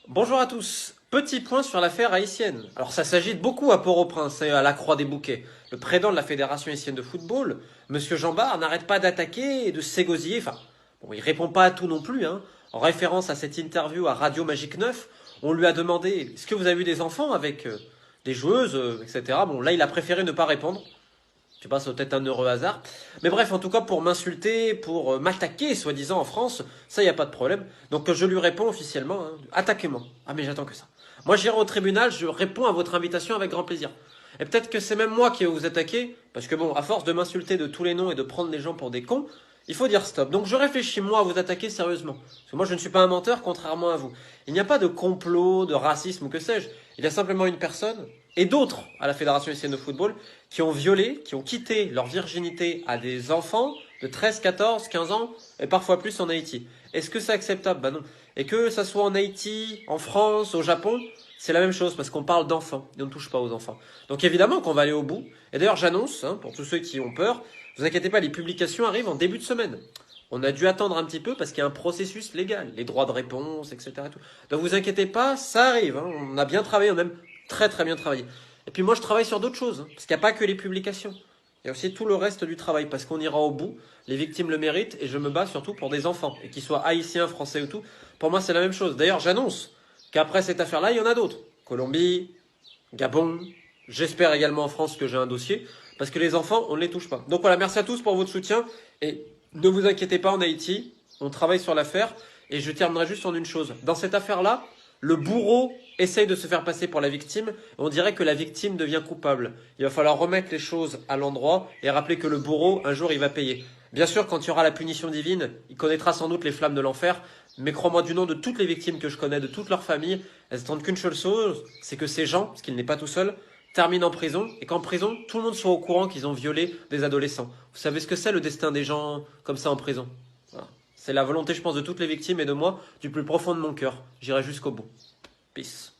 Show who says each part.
Speaker 1: Bonjour à tous. Petit point sur l'affaire haïtienne. Alors ça s'agite beaucoup à Port-au-Prince et à la Croix des Bouquets. Le président de la Fédération haïtienne de football, Monsieur Jean Bart, n'arrête pas d'attaquer et de s'égosiller. Enfin, bon, il répond pas à tout non plus, hein. En référence à cette interview à Radio Magique 9, on lui a demandé est-ce que vous avez eu des enfants avec des joueuses, etc. Bon, là, il a préféré ne pas répondre. Je sais pas, c'est peut-être un heureux hasard. Mais bref, en tout cas, pour m'insulter, pour m'attaquer, soi-disant, en France, ça, y a pas de problème. Donc, je lui réponds officiellement, hein, attaquez-moi. Ah, mais j'attends que ça. Moi, j'irai au tribunal, je réponds à votre invitation avec grand plaisir. Et peut-être que c'est même moi qui vais vous attaquer, parce que bon, à force de m'insulter de tous les noms et de prendre les gens pour des cons, il faut dire stop. Donc je réfléchis moi à vous attaquer sérieusement. Parce que moi je ne suis pas un menteur contrairement à vous. Il n'y a pas de complot, de racisme ou que sais-je. Il y a simplement une personne et d'autres à la Fédération haïtienne de football qui ont violé, qui ont quitté leur virginité à des enfants de 13, 14, 15 ans et parfois plus en Haïti. Est-ce que c'est acceptable? Bah non. Et que ça soit en Haïti, en France, au Japon, c'est la même chose parce qu'on parle d'enfants et on ne touche pas aux enfants. Donc évidemment qu'on va aller au bout. Et d'ailleurs j'annonce, hein, pour tous ceux qui ont peur, vous inquiétez pas, les publications arrivent en début de semaine. On a dû attendre un petit peu parce qu'il y a un processus légal, les droits de réponse, etc. Tout. Donc vous inquiétez pas, ça arrive. Hein. On a bien travaillé, on a même très très bien travaillé. Et puis moi je travaille sur d'autres choses, hein, parce qu'il n'y a pas que les publications. Il y a aussi tout le reste du travail, parce qu'on ira au bout. Les victimes le méritent, et je me bats surtout pour des enfants, et qu'ils soient haïtiens, français ou tout. Pour moi c'est la même chose. D'ailleurs j'annonce qu'après cette affaire-là, il y en a d'autres. Colombie, Gabon, j'espère également en France que j'ai un dossier, parce que les enfants, on ne les touche pas. Donc voilà, merci à tous pour votre soutien, et ne vous inquiétez pas en Haïti, on travaille sur l'affaire, et je terminerai juste en une chose. Dans cette affaire-là, le bourreau essaye de se faire passer pour la victime, on dirait que la victime devient coupable. Il va falloir remettre les choses à l'endroit, et rappeler que le bourreau, un jour, il va payer. Bien sûr, quand il y aura la punition divine, il connaîtra sans doute les flammes de l'enfer, mais crois-moi du nom de toutes les victimes que je connais, de toute leur famille, elles attendent qu'une seule chose, c'est que ces gens, parce qu'il n'est pas tout seul, terminent en prison, et qu'en prison, tout le monde soit au courant qu'ils ont violé des adolescents. Vous savez ce que c'est le destin des gens comme ça en prison? Voilà. C'est la volonté, je pense, de toutes les victimes et de moi, du plus profond de mon cœur. J'irai jusqu'au bout. Peace.